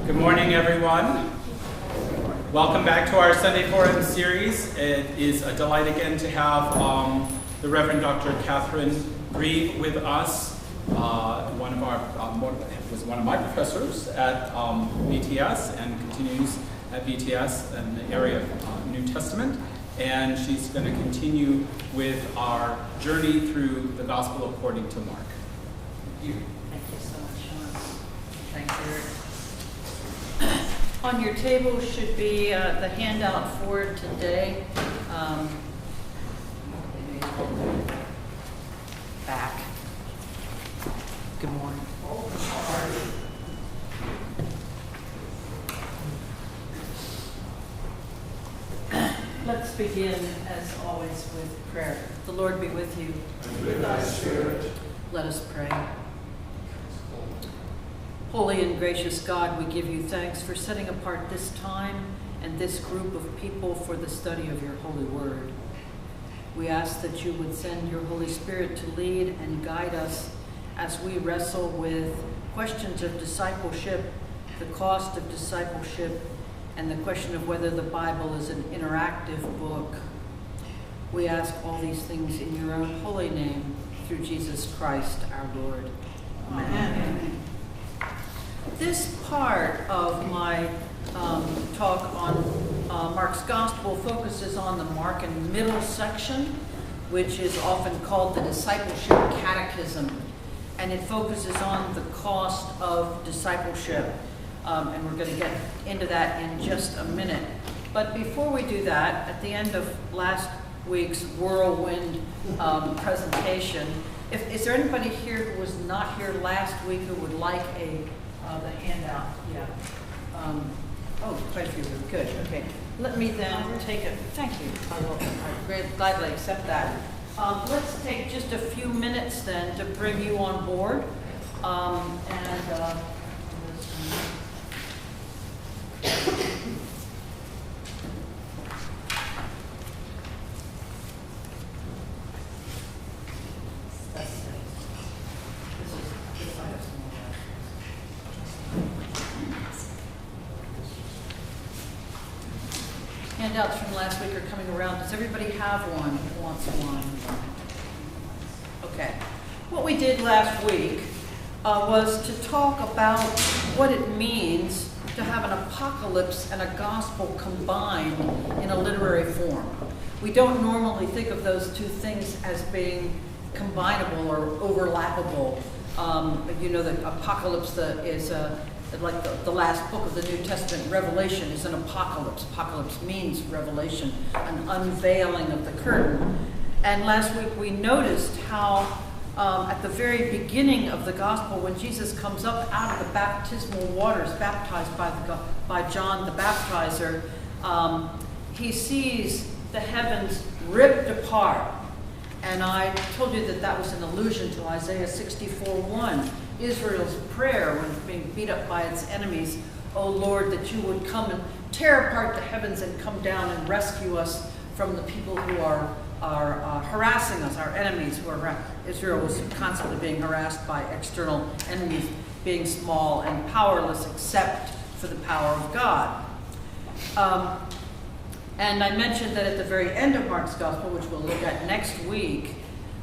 Good morning, everyone. Welcome back to our Sunday Forum series. It is a delight again to have the Reverend Dr. Catherine Grieb with us. One of my professors at BTS and continues at BTS in the area of New Testament. And she's going to continue with our journey through the Gospel according to Mark. Thank you so much, Sean. Thanks, Eric. On your table should be the handout for today. Back. Good morning. Let's begin, as always, with prayer. The Lord be with you. And with thy spirit. Let us pray. Holy and gracious God, we give you thanks for setting apart this time and this group of people for the study of your holy word. We ask that you would send your Holy Spirit to lead and guide us as we wrestle with questions of discipleship, the cost of discipleship, and the question of whether the Bible is an interactive book. We ask all these things in your own holy name, through Jesus Christ our Lord. Amen. This part of my talk on Mark's Gospel focuses on the Mark and middle section, which is often called the Discipleship Catechism. And it focuses on the cost of discipleship. And we're going to get into that in just a minute. But before we do that, at the end of last week's whirlwind presentation, is there anybody here who was not here last week who would like the handout? Yeah. Quite a few. Good. Okay. Let me then take it. Thank you. I will gladly accept that. Let's take just a few minutes then to bring you on board. Handouts from last week are coming around. Does everybody have one who wants one? Okay. What we did last week was to talk about what it means to have an apocalypse and a gospel combined in a literary form. We don't normally think of those two things as being combinable or overlappable. You know that apocalypse is like the last book of the New Testament. Revelation is an apocalypse. Apocalypse means revelation, an unveiling of the curtain. And last week we noticed how at the very beginning of the gospel, when Jesus comes up out of the baptismal waters, baptized by John the Baptizer, he sees the heavens ripped apart. And I told you that that was an allusion to Isaiah 64:1, Israel's prayer when being beat up by its enemies. "O Lord, that you would come and tear apart the heavens and come down and rescue us from the people who are harassing us, our enemies who are Israel was constantly being harassed by external enemies, being small and powerless except for the power of God. And I mentioned that at the very end of Mark's Gospel, which we'll look at next week,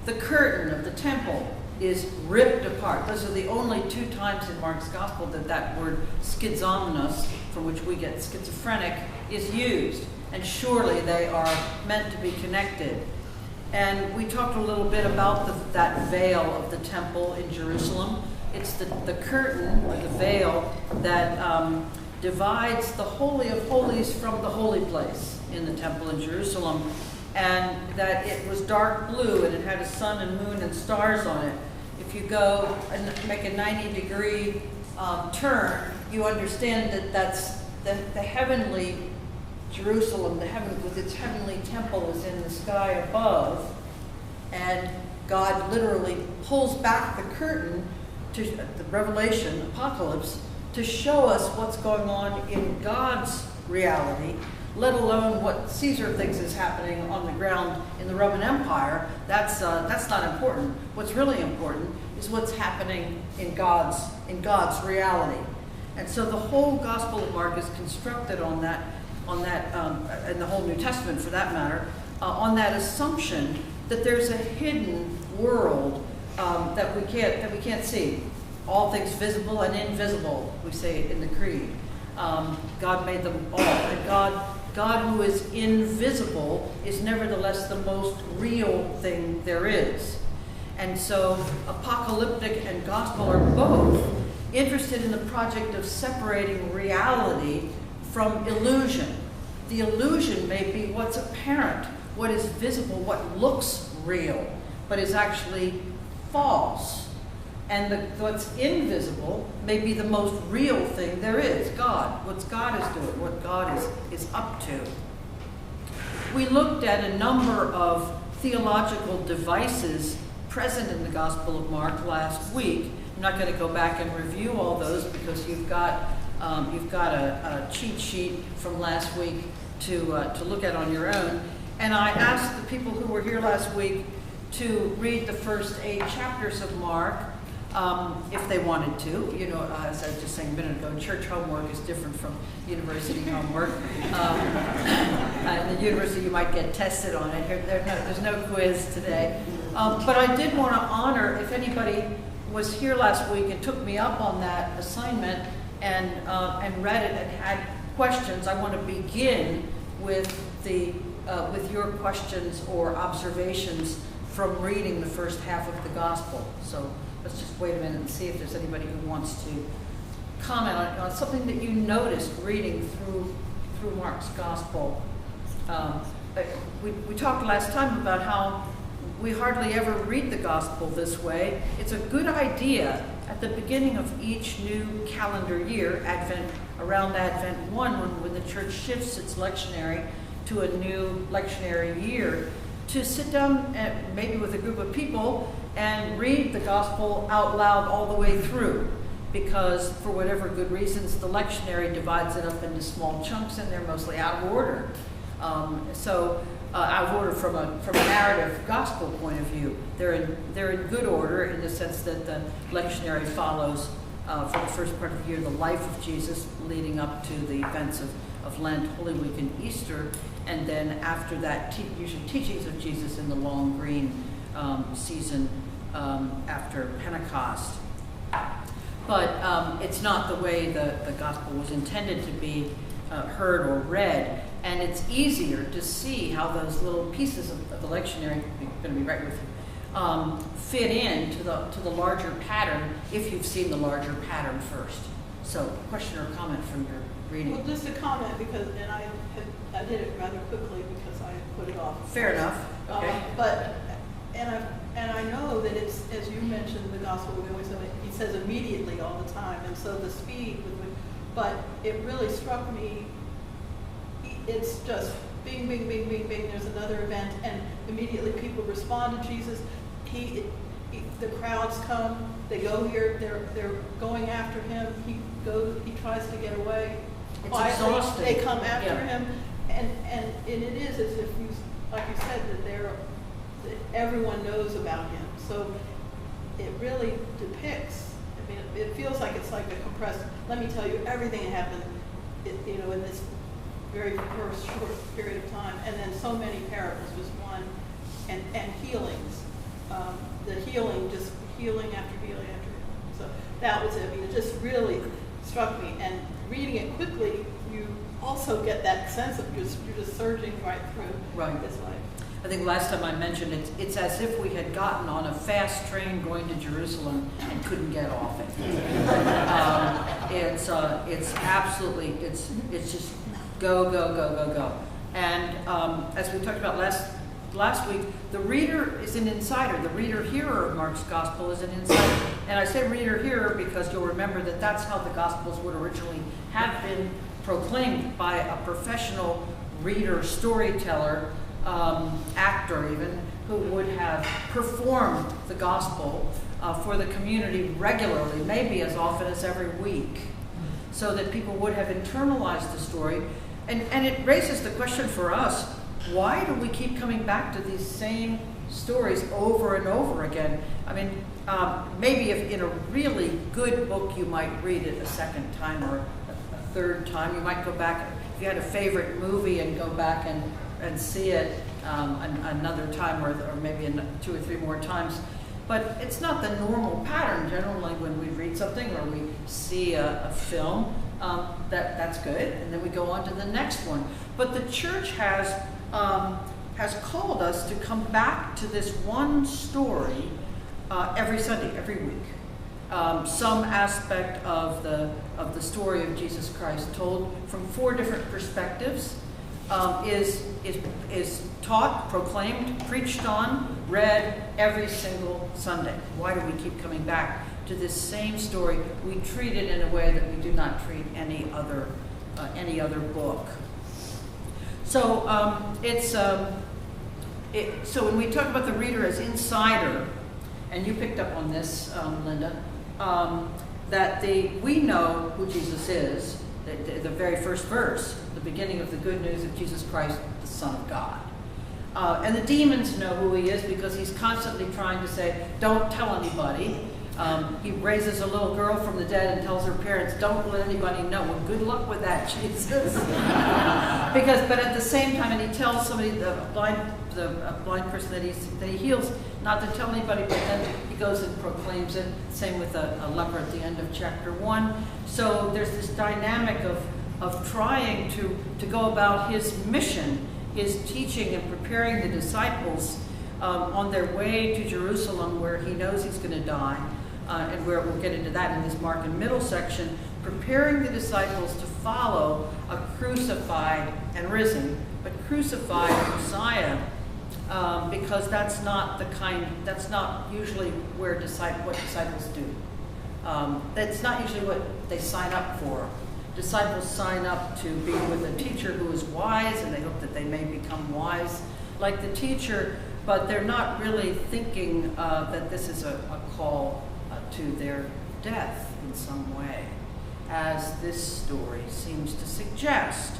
the curtain of the temple is ripped apart. Those are the only two times in Mark's Gospel that word schizomenos, from which we get schizophrenic, is used. And surely they are meant to be connected. And we talked a little bit about that veil of the temple in Jerusalem. It's the curtain, or the veil, that divides the Holy of Holies from the holy place in the temple in Jerusalem. And that it was dark blue, and it had a sun and moon and stars on it. If you go and make a 90-degree turn, you understand that that's the heavenly Jerusalem, the heaven with its heavenly temple, is in the sky above, and God literally pulls back the curtain to the Revelation, Apocalypse, to show us what's going on in God's reality, let alone what Caesar thinks is happening on the ground in the Roman Empire. That's not important. What's really important is what's happening in God's reality. And so the whole Gospel of Mark is constructed on that, and the whole New Testament for that matter, on that assumption that there's a hidden world that we can't see. All things visible and invisible, we say it in the Creed. God made them all, and God who is invisible is nevertheless the most real thing there is. And so apocalyptic and gospel are both interested in the project of separating reality from illusion. The illusion may be what's apparent, what is visible, what looks real, but is actually false. And what's invisible may be the most real thing there is, God, what God is doing, what God is up to. We looked at a number of theological devices present in the Gospel of Mark last week. I'm not going to go back and review all those because you've got a cheat sheet from last week to look at on your own. And I asked the people who were here last week to read the first 8 chapters of Mark, if they wanted to. You know, as I was just saying a minute ago, church homework is different from university homework. In the university, you might get tested on it. There's no quiz today. But I did want to honor, if anybody was here last week and took me up on that assignment and read it and had questions, I want to begin with your questions or observations from reading the first half of the gospel. So let's just wait a minute and see if there's anybody who wants to comment on something that you noticed reading through Mark's gospel. We talked last time about how we hardly ever read the gospel this way. It's a good idea at the beginning of each new calendar year, around Advent 1, when the church shifts its lectionary to a new lectionary year, to sit down maybe with a group of people and read the gospel out loud all the way through, because for whatever good reasons the lectionary divides it up into small chunks and they're mostly out of order. Out of order from a narrative gospel point of view. They're in good order in the sense that the lectionary follows for the first part of the year the life of Jesus leading up to the events of Lent, Holy Week, and Easter, and then after that usually teachings of Jesus in the long green season after Pentecost. But it's not the way the gospel was intended to be heard or read. And it's easier to see how those little pieces of the lectionary, I'm going to be right with you, fit into the larger pattern if you've seen the larger pattern first. So, question or comment from your reading? Well, just a comment, because, and I did it rather quickly because I put it off. Fair enough. Okay. And I know that it's, as you mentioned, the gospel, we always say, he says immediately all the time, and so the speed with which, but it really struck me. It's just bing, bing, bing, bing, bing. There's another event, and immediately people respond to Jesus. The crowds come. They go here. They're going after him. He tries to get away. It's exhausting. They come after him, and it is as if you, like you said, that everyone knows about him. So it really depicts. I mean, it feels like it's like a compressed. Let me tell you everything that happened. In this very first short period of time, and then so many parables, just one, and healings. The healing, just healing after healing after healing. So that was it. I mean, it just really struck me. And reading it quickly, you also get that sense of you're just surging right through this life. I think last time I mentioned it's as if we had gotten on a fast train going to Jerusalem and couldn't get off it. It's absolutely, it's just go, go, go, go, go. And as we talked about last week, the reader is an insider. The reader-hearer of Mark's gospel is an insider. And I say reader-hearer because you'll remember that that's how the gospels would originally have been proclaimed, by a professional reader, storyteller, actor even, who would have performed the gospel for the community regularly, maybe as often as every week, so that people would have internalized the story. And it raises the question for us, why do we keep coming back to these same stories over and over again. I mean, maybe if in a really good book you might read it a second time or a third time. You might go back, if you had a favorite movie, and go back and see it another time, or maybe 2 or 3 more times. But it's not the normal pattern. Generally, when we read something or we see a film, that's good, and then we go on to the next one. But the church has called us to come back to this one story every Sunday, every week. Some aspect of the story of Jesus Christ, told from 4 different perspectives, is taught, proclaimed, preached on, read every single Sunday. Why do we keep coming back to this same story? We treat it in a way that we do not treat any other book. So so when we talk about the reader as insider, and you picked up on this, Linda, that we know who Jesus is. The very first verse, the beginning of the good news of Jesus Christ, the Son of God. And the demons know who he is, because he's constantly trying to say, don't tell anybody. He raises a little girl from the dead and tells her parents, don't let anybody know. Well, good luck with that, Jesus. But at the same time, and he tells somebody, the blind person that he heals, not to tell anybody, but then he goes and proclaims it. Same with a leper at the end of chapter 1. So there's this dynamic of trying to go about his mission, his teaching, and preparing the disciples on their way to Jerusalem, where he knows he's going to die, and where we'll get into that in this Mark and middle section, preparing the disciples to follow a crucified and risen, but crucified Messiah, because that's not usually what disciples do. That's not usually what they sign up for. Disciples sign up to be with a teacher who is wise, and they hope that they may become wise like the teacher, but they're not really thinking that this is a call to their death in some way, as this story seems to suggest.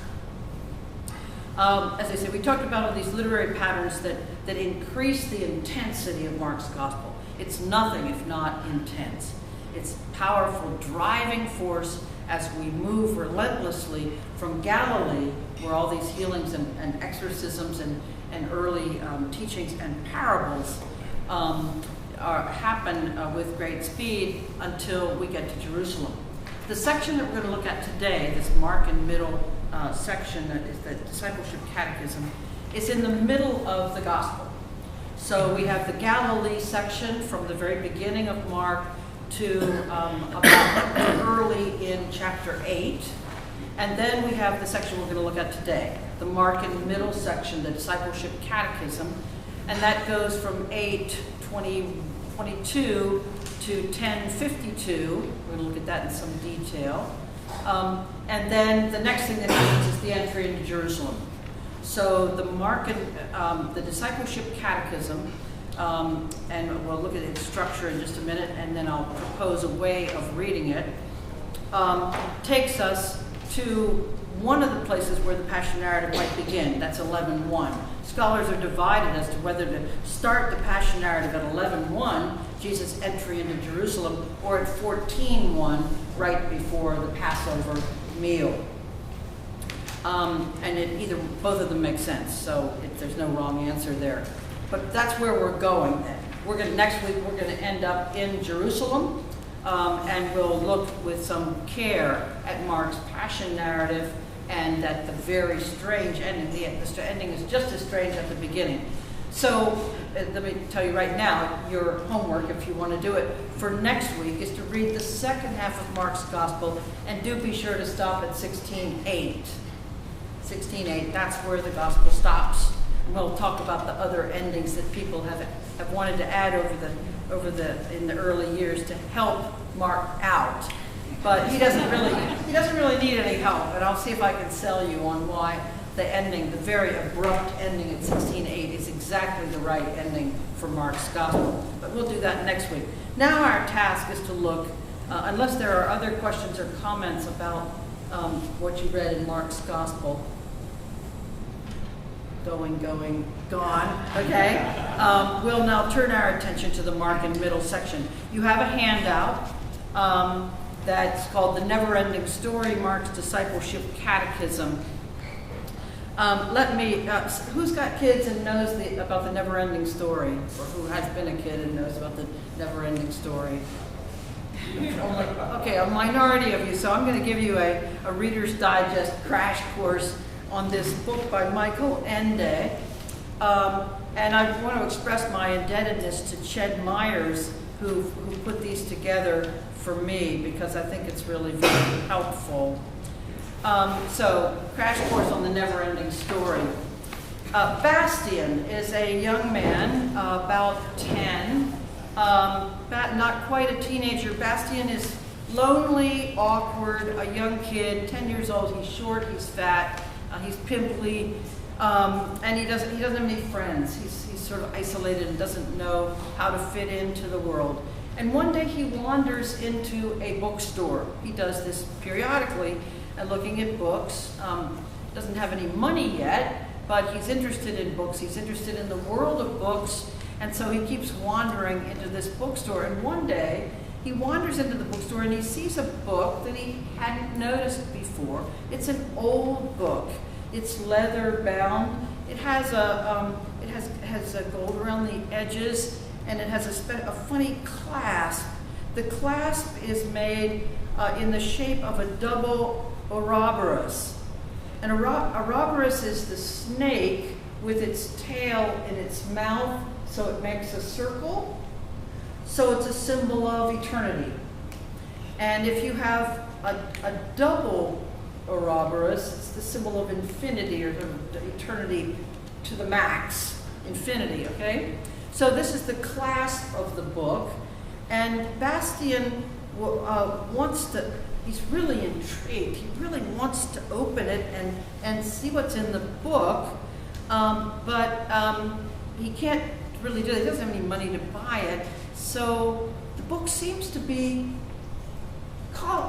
As I said, we talked about all these literary patterns that increase the intensity of Mark's gospel. It's nothing if not intense. It's powerful driving force as we move relentlessly from Galilee, where all these healings and exorcisms and early teachings and parables happen with great speed until we get to Jerusalem. The section that we're going to look at today, this Mark and middle section, that is the Discipleship Catechism, is in the middle of the Gospel. So we have the Galilee section from the very beginning of Mark to about early in chapter 8. And then we have the section we're going to look at today, the Mark and middle section, the Discipleship Catechism, and that goes from 8:22 to 10:52. We're going to look at that in some detail. And then the next thing that happens is the entry into Jerusalem. So the Mark and the Discipleship Catechism, and we'll look at its structure in just a minute, and then I'll propose a way of reading it, takes us to one of the places where the Passion narrative might begin. That's 11:1. Scholars are divided as to whether to start the Passion narrative at 11:1, Jesus' entry into Jerusalem, or at 14:1, right before the Passover meal. And both of them make sense, so there's no wrong answer there. But that's where we're going then. Next week we're going to end up in Jerusalem, and we'll look with some care at Mark's Passion narrative and at the very strange ending. The ending is just as strange at the beginning. So let me tell you right now, your homework, if you want to do it for next week, is to read the second half of Mark's Gospel, and do be sure to stop at 16:8. 16:8, that's where the Gospel stops. And we'll talk about the other endings that people have wanted to add in the early years to help Mark out. But he doesn't really need any help, and I'll see if I can sell you on why the ending, the very abrupt ending at 16:8, is exactly the right ending for Mark's Gospel. But we'll do that next week. Now our task is to look, unless there are other questions or comments about what you read in Mark's Gospel. gone, okay? We'll now turn our attention to the Mark and middle section. You have a handout that's called The Never-Ending Story, Mark's Discipleship Catechism. Who's got kids and knows about the never-ending story? Or who has been a kid and knows about the never-ending story? Okay, a minority of you. So I'm going to give you a Reader's Digest crash course on this book by Michael Ende. And I want to express my indebtedness to Ched Myers, who put these together for me, because I think it's really very helpful. So, crash course on the never-ending story. Bastian is a young man, about 10, not quite a teenager. Bastian is lonely, awkward, a young kid, 10 years old. He's short, he's fat, he's pimply, and he doesn't have any friends. He's sort of isolated and doesn't know how to fit into the world. And one day he wanders into a bookstore. He does this periodically, and looking at books. Doesn't have any money yet, but he's interested in books. He's interested in the world of books, and so he keeps wandering into this bookstore. And one day, he wanders into the bookstore and he sees a book that he hadn't noticed before. It's an old book. It's leather bound. It has a gold around the edges, and it has a funny clasp. The clasp is made in the shape of a double Ouroboros. And Ouroboros is the snake with its tail in its mouth, so it makes a circle. So it's a symbol of eternity. And if you have a double Ouroboros, it's the symbol of infinity, or the eternity to the max, infinity, okay? So this is the clasp of the book, and Bastian he's really intrigued. He really wants to open it and see what's in the book, but he can't really do it. He doesn't have any money to buy it, so the book seems to be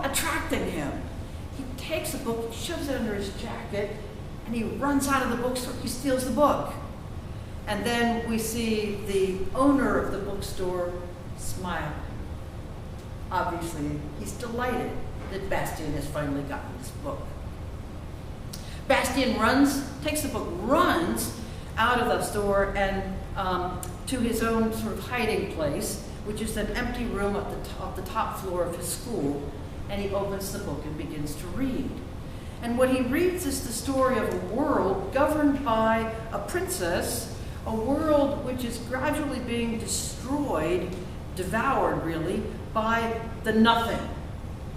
attracting him. He takes the book, shoves it under his jacket, and he runs out of the bookstore. He steals the book. And then we see the owner of the bookstore smile. Obviously, he's delighted that Bastian has finally gotten this book. Bastian takes the book, runs out of the store and to his own sort of hiding place, which is an empty room at the top floor of his school, and he opens the book and begins to read. And what he reads is the story of a world governed by a princess, a world which is gradually being destroyed, devoured really, by the Nothing,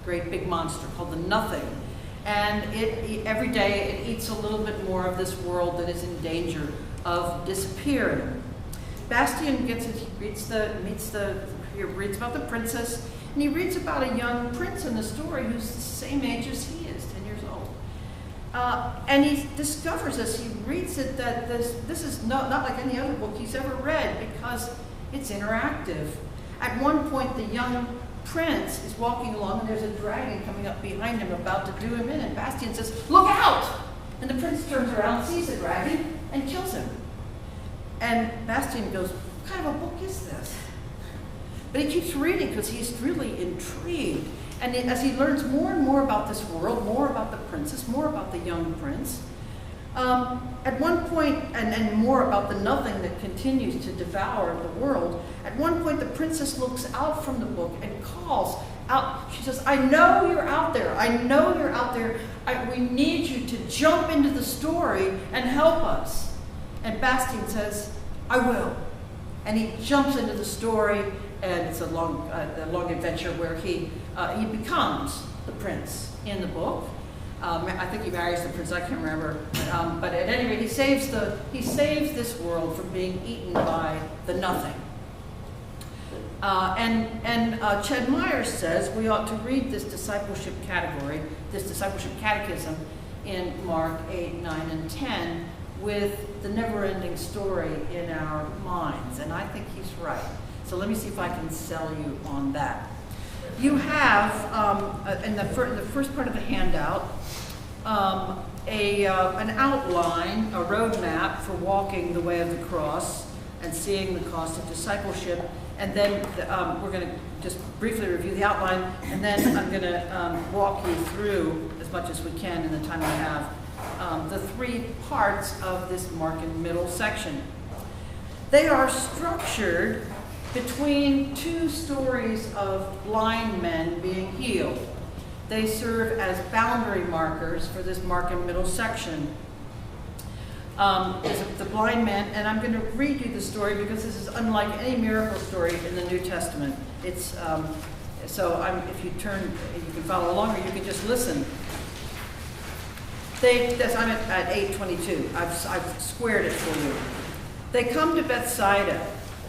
great big monster called the Nothing. And every day it eats a little bit more of this world that is in danger of disappearing. Bastian gets it, he reads about the princess, and he reads about a young prince in the story who's the same age as he is, 10 years old. And he discovers as he reads it that this is not like any other book he's ever read, because it's interactive. At one point, the young prince is walking along, and there's a dragon coming up behind him about to do him in, and Bastian says, "Look out!" And the prince turns around, sees the dragon, and kills him. And Bastian goes, "What kind of a book is this?" But he keeps reading because he's really intrigued. And as he learns more and more about this world, more about the princess, more about the young prince, at one point, and more about the Nothing that continues to devour the world, at one point the princess looks out from the book and calls out. She says, "I know you're out there. I know you're out there. We need you to jump into the story and help us." And Bastian says, "I will." And he jumps into the story, and it's a long adventure where he becomes the prince in the book. I think he marries the prince. I can't remember, but at any rate, he saves this world from being eaten by the Nothing. And Ched Myers says we ought to read this discipleship catechism in Mark 8, 9, and 10 with the never-ending story in our minds, and I think he's right. So let me see if I can sell you on that. You have, in the first part of the handout, an outline, a roadmap for walking the way of the cross and seeing the cost of discipleship. And then we're going to just briefly review the outline, and then I'm going to walk you through, as much as we can in the time we have, the three parts of this Markan middle section. They are structured between two stories of blind men being healed. They serve as boundary markers for this Markan middle section. Is the blind man, and I'm going to read you the story because this is unlike any miracle story in the New Testament. It's if you turn, you can follow along, or you can just listen. I'm at 8:22. I've squared it for you. They come to Bethsaida.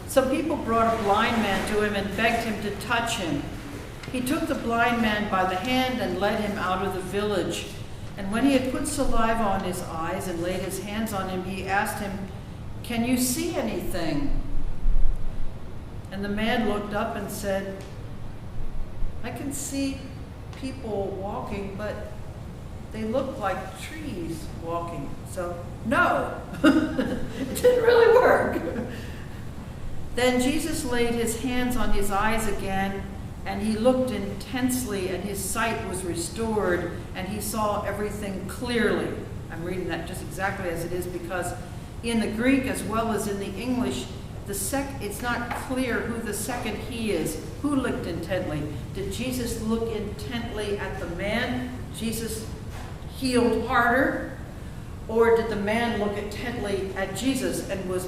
Some people brought a blind man to him and begged him to touch him. He took the blind man by the hand and led him out of the village. And when he had put saliva on his eyes and laid his hands on him, he asked him, "Can you see anything?" And the man looked up and said, "I can see people walking, but they look like trees walking." So, no, it didn't really work. Then Jesus laid his hands on his eyes again, and he looked intensely, and his sight was restored, and he saw everything clearly. I'm reading that just exactly as it is, because in the Greek as well as in the English, it's not clear who the second he is. Who looked intently? Did Jesus look intently at the man? Jesus healed harder? Or did the man look intently at Jesus and was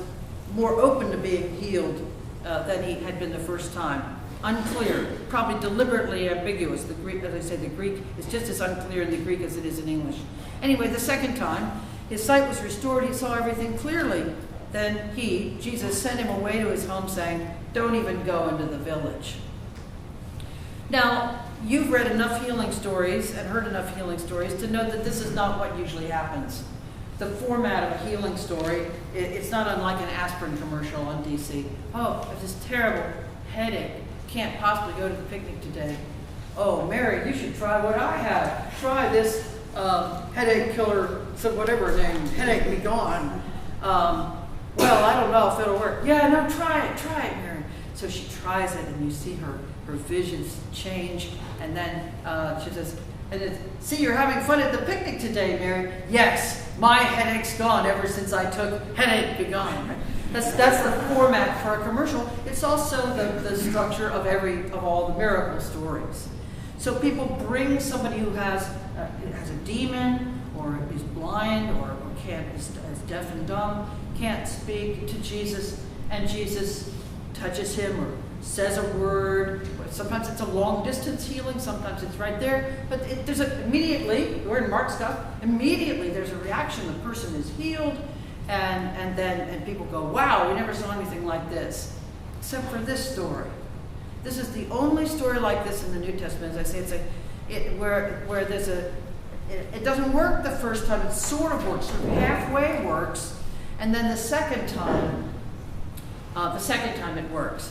more open to being healed than he had been the first time? Unclear, probably deliberately ambiguous. The Greek, as I say, the Greek is just as unclear in the Greek as it is in English. Anyway, the second time, his sight was restored. He saw everything clearly. Then Jesus, sent him away to his home, saying, "Don't even go into the village." Now, you've read enough healing stories and heard enough healing stories to know that this is not what usually happens. The format of a healing story, it's not unlike an aspirin commercial on DC. "Oh, I have this terrible headache. Can't possibly go to the picnic today. Oh, Mary, you should try what I have. Try this headache killer, so whatever name, headache be gone. Well, I don't know if it'll work." "Yeah, no, try it, Mary." So she tries it, and you see her visions change, and then she says, "See, you're having fun at the picnic today, Mary." "Yes, my headache's gone ever since I took Headache Be Gone." That's the format for a commercial. It's also the structure of all the miracle stories. So people bring somebody who has a demon, or is blind, or is deaf and dumb, can't speak, to Jesus, and Jesus touches him or says a word. Sometimes it's a long distance healing, sometimes it's right there, but immediately, we're in Mark's stuff, immediately there's a reaction. The person is healed. And people go, "Wow, we never saw anything like this," except for this story. This is the only story like this in the New Testament. As I say, where there's it doesn't work the first time. It sort of works, sort of halfway works, and then the second time it works.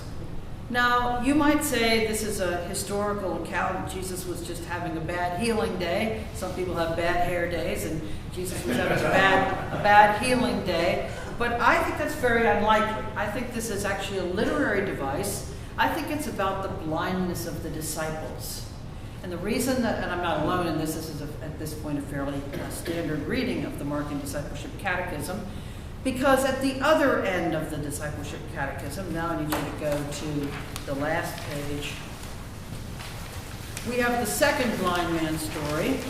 Now, you might say this is a historical account. Jesus was just having a bad healing day. Some people have bad hair days, and Jesus was having a bad healing day. But I think that's very unlikely. I think this is actually a literary device. I think it's about the blindness of the disciples. And the reason that, and I'm not alone in this, is at this point a fairly standard reading of the Markan Discipleship Catechism, because at the other end of the Discipleship Catechism, now I need you to go to the last page, we have the second blind man story.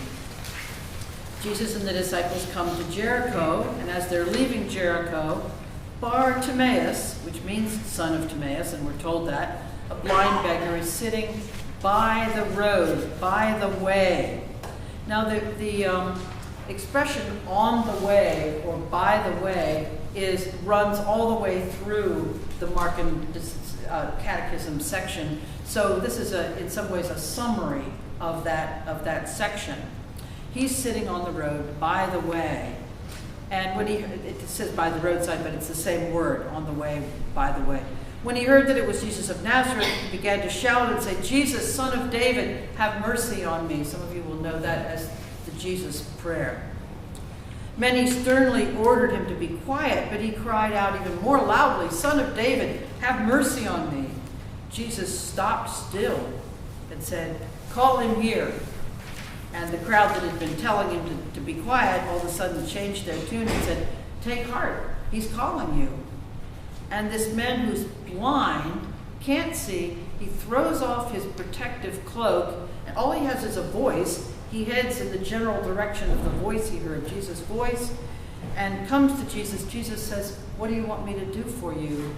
Jesus and the disciples come to Jericho, and as they're leaving Jericho, Timaeus, which means son of Timaeus, and we're told that, a blind beggar, is sitting by the road, by the way. Now the expression "on the way" or "by the way" runs all the way through the Markan Catechism section. So this is in some ways a summary of that section. He's sitting on the road by the way, and it says by the roadside, but it's the same word, on the way, by the way. When he heard that it was Jesus of Nazareth, he began to shout and say, "Jesus, Son of David, have mercy on me." Some of you will know that as the Jesus prayer. Many sternly ordered him to be quiet, but he cried out even more loudly, "Son of David, have mercy on me." Jesus stopped still and said, "Call him here." And the crowd that had been telling him to be quiet all of a sudden changed their tune and said, "Take heart, he's calling you." And this man who's blind, can't see, he throws off his protective cloak, and all he has is a voice. He heads in the general direction of the voice. He heard Jesus' voice and comes to Jesus. Jesus says, "What do you want me to do for you?"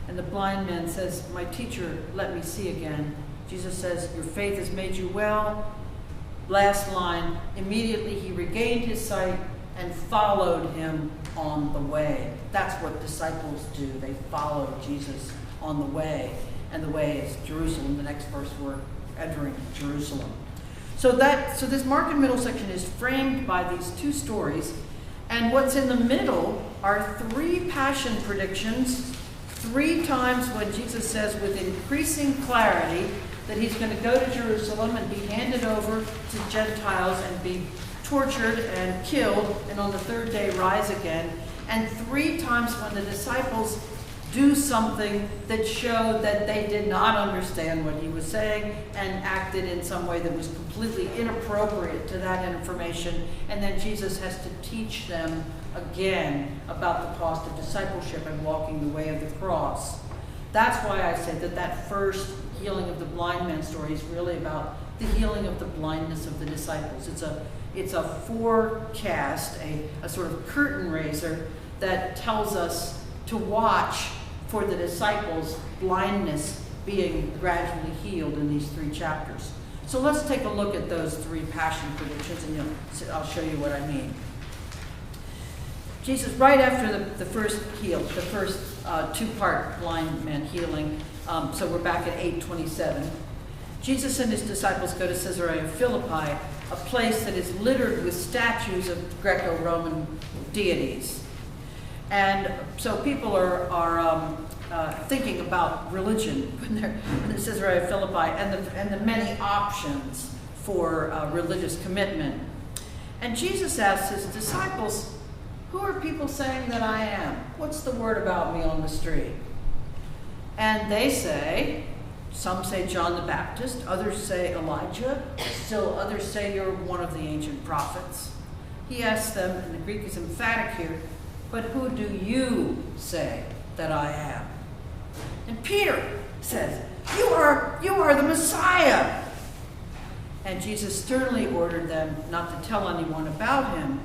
And the blind man says, "My teacher, let me see again." Jesus says, "Your faith has made you well." Last line, immediately he regained his sight and followed him on the way. That's what disciples do. They follow Jesus on the way. And the way is Jerusalem. The next verse, we're entering Jerusalem. So this mark and middle section is framed by these two stories. And what's in the middle are three passion predictions, 3 times when Jesus says with increasing clarity that he's going to go to Jerusalem and be handed over to Gentiles and be tortured and killed, and on the 3rd day rise again. And 3 times when the disciples do something that showed that they did not understand what he was saying and acted in some way that was completely inappropriate to that information. And then Jesus has to teach them again about the cost of discipleship and walking the way of the cross. That's why I said that first healing of the blind man story is really about the healing of the blindness of the disciples. It's a forecast, a sort of curtain raiser that tells us to watch for the disciples' blindness being gradually healed in these 3 chapters. So let's take a look at those 3 passion predictions, and I'll show you what I mean. Jesus, right after the first 2-part blind man healing, so we're back at 8:27, Jesus and his disciples go to Caesarea Philippi, a place that is littered with statues of Greco-Roman deities. And so people are thinking about religion when they're in Caesarea Philippi and the many options for religious commitment. And Jesus asks his disciples, "Who are people saying that I am? What's the word about me on the street?" And they say, some say John the Baptist, others say Elijah, still others say you're one of the ancient prophets. He asks them, and the Greek is emphatic here, "But who do you say that I am?" And Peter says, you are the Messiah." And Jesus sternly ordered them not to tell anyone about him.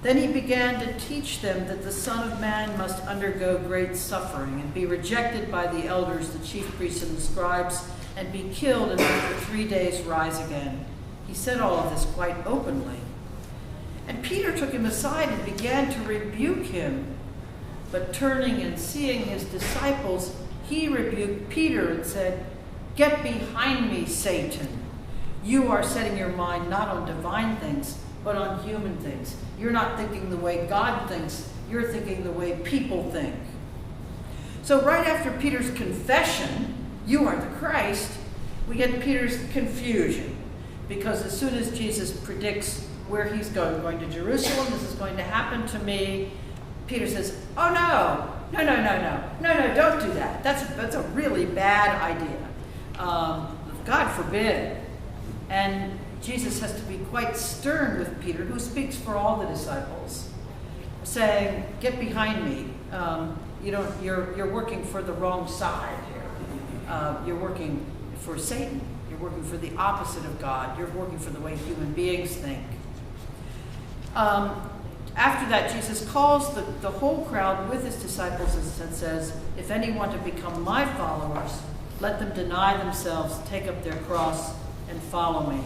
Then he began to teach them that the Son of Man must undergo great suffering and be rejected by the elders, the chief priests, and the scribes, and be killed, and after 3 days rise again. He said all of this quite openly. And Peter took him aside and began to rebuke him. But turning and seeing his disciples, he rebuked Peter and said, "Get behind me, Satan. You are setting your mind not on divine things, but on human things. You're not thinking the way God thinks. You're thinking the way people think." So right after Peter's confession, "You are the Christ," we get Peter's confusion. Because as soon as Jesus predicts where he's going to Jerusalem, this is going to happen to me, Peter says, "Oh no, don't do that. That's a really bad idea. God forbid." And Jesus has to be quite stern with Peter, who speaks for all the disciples, saying, "Get behind me. You're working for the wrong side here. You're working for Satan. You're working for the opposite of God. You're working for the way human beings think." After that, Jesus calls the whole crowd with his disciples and says, "If any want to become my followers, let them deny themselves, take up their cross, and follow me."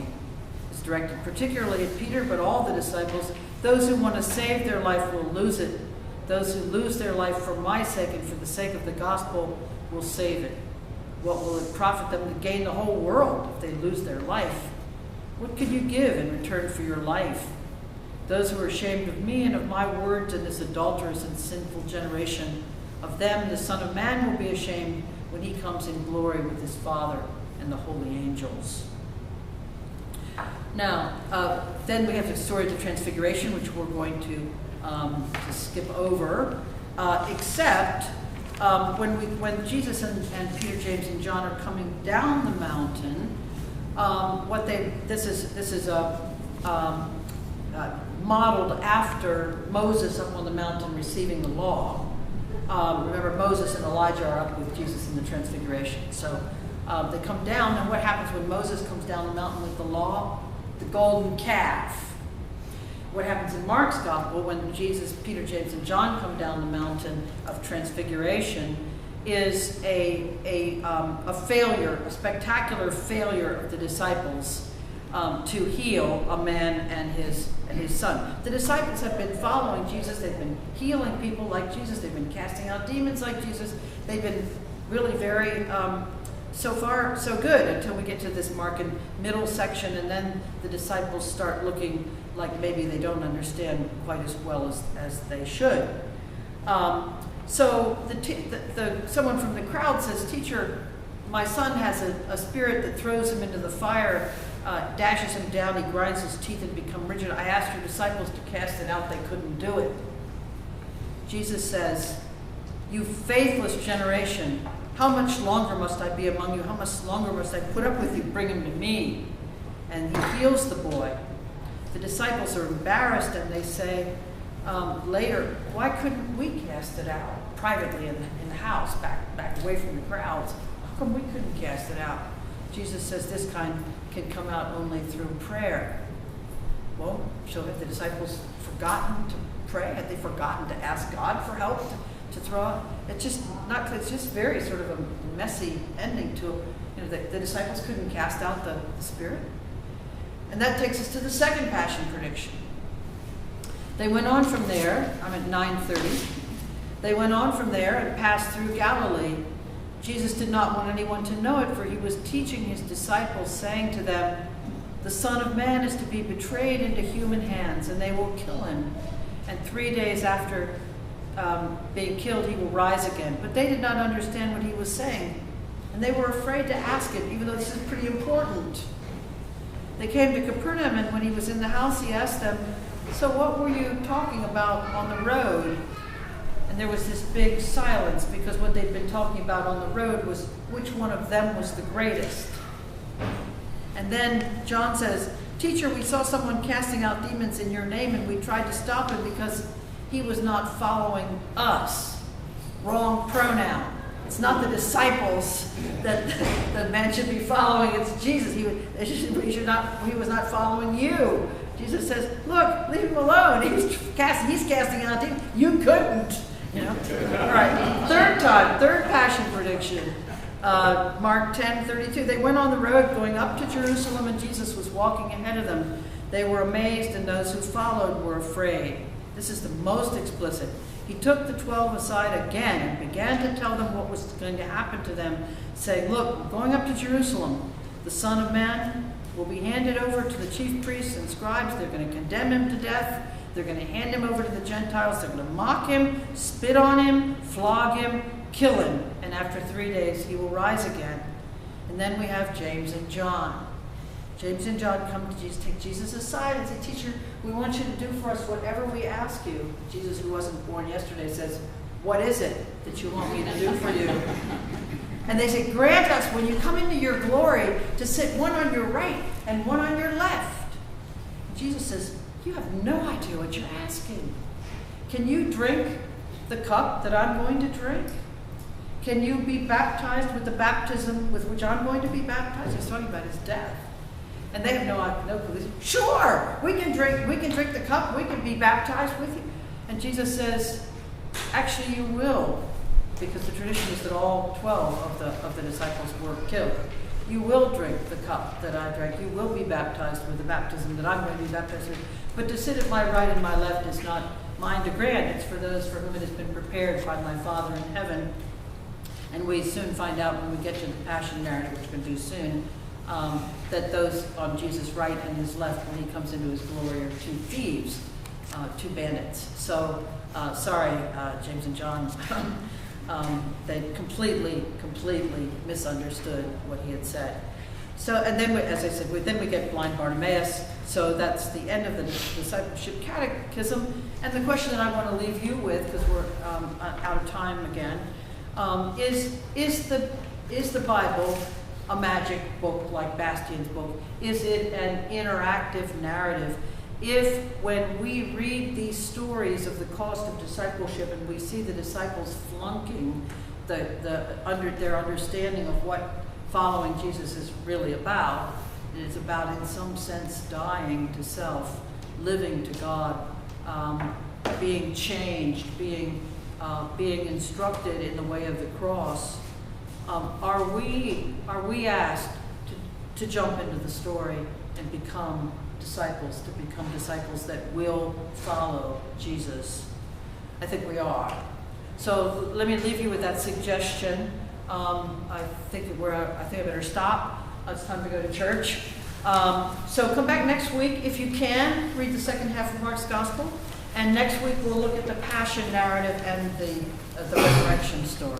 It's directed particularly at Peter, but all the disciples. "Those who want to save their life will lose it. Those who lose their life for my sake and for the sake of the gospel will save it. What will it profit them to gain the whole world if they lose their life? What could you give in return for your life? Those who are ashamed of me and of my words in this adulterous and sinful generation, of them the Son of Man will be ashamed when he comes in glory with his Father and the holy angels." Now, then we have the story of the Transfiguration, which we're going to skip over, except when Jesus and Peter, James, and John are coming down the mountain, this is modeled after Moses up on the mountain receiving the law. Remember, Moses and Elijah are up with Jesus in the Transfiguration. So they come down, and what happens when Moses comes down the mountain with the law? The golden calf. What happens in Mark's gospel when Jesus, Peter, James, and John come down the mountain of Transfiguration is a failure, a spectacular failure of the disciples to heal a man and his son. The disciples have been following Jesus. They've been healing people like Jesus. They've been casting out demons like Jesus. They've been really very, so far, so good, until we get to this Mark and middle section, and then the disciples start looking like maybe they don't understand quite as well as they should. So someone from the crowd says, "Teacher, my son has a spirit that throws him into the fire, dashes him down, he grinds his teeth and becomes rigid. I asked your disciples to cast it out, they couldn't do it." Jesus says, "You faithless generation, how much longer must I be among you? How much longer must I put up with you? Bring him to me." And he heals the boy. The disciples are embarrassed, and they say later, "Why couldn't we cast it out privately in the house, back away from the crowds? How come we couldn't cast it out?" Jesus says this kind can come out only through prayer. Well, so have the disciples forgotten to pray? Had they forgotten to ask God for help to throw out? It's just very sort of a messy ending to, the disciples couldn't cast out the spirit. And that takes us to the second passion prediction. They went on from there, I'm at 9:30. They went on from there and passed through Galilee. Jesus did not want anyone to know it, for he was teaching his disciples, saying to them, "The Son of Man is to be betrayed into human hands, and they will kill him. And 3 days after being killed, he will rise again." But they did not understand what he was saying, and they were afraid to ask him, even though this is pretty important. They came to Capernaum, and when he was in the house, he asked them, "So what were you talking about on the road?" And there was this big silence, because what they'd been talking about on the road was which one of them was the greatest. And then John says, "Teacher, we saw someone casting out demons in your name, and we tried to stop him because he was not following us." Wrong pronoun. It's not the disciples that the man should be following. It's Jesus. He was not following you. Jesus says, "Look, leave him alone. He's casting out demons. You couldn't." All right. Third passion prediction. Mark 10:32. They went on the road going up to Jerusalem, and Jesus was walking ahead of them. They were amazed, and those who followed were afraid. This is the most explicit. He took the 12 aside again and began to tell them what was going to happen to them, saying, "Look, we're going up to Jerusalem. The Son of Man will be handed over to the chief priests and scribes. They're going to condemn him to death. They're going to hand him over to the Gentiles. They're going to mock him, spit on him, flog him, kill him. And after 3 days, he will rise again." And then we have James and John. James and John come to Jesus, take Jesus aside and say, "Teacher, we want you to do for us whatever we ask you." Jesus, who wasn't born yesterday, says, "What is it that you want me to do for you?" And they say, "Grant us, when you come into your glory, to sit one on your right and one on your left." And Jesus says, "You have no idea what you're asking. Can you drink the cup that I'm going to drink? Can you be baptized with the baptism with which I'm going to be baptized?" He's talking about his death. And they have no clue. "Sure, we can drink the cup, we can be baptized with you." And Jesus says, "Actually, you will, because the tradition is that all 12 of the disciples were killed. You will drink the cup that I drank. You will be baptized with the baptism that I'm going to be baptized with. But to sit at my right and my left is not mine to grant. It's for those for whom it has been prepared by my Father in heaven." And we soon find out when we get to the Passion narrative, which we're going to do soon, that those on Jesus' right and his left, when he comes into his glory, are two thieves, two bandits. So, sorry, James and John. They completely misunderstood what he had said. So, and then, as I said, then we get blind Bartimaeus. So that's the end of the discipleship catechism. And the question that I want to leave you with, because we're out of time again, is the Bible a magic book like Bastian's book? Is it an interactive narrative? If when we read these stories of the cost of discipleship and we see the disciples flunking their understanding of what following Jesus is really about, it's about, in some sense, dying to self, living to God, being changed, being instructed in the way of the cross. Are we asked to jump into the story and become disciples that will follow Jesus? I think we are. So let me leave you with that suggestion. I think I better stop. It's time to go to church. So come back next week if you can. Read the second half of Mark's Gospel, and next week we'll look at the Passion narrative and the resurrection story.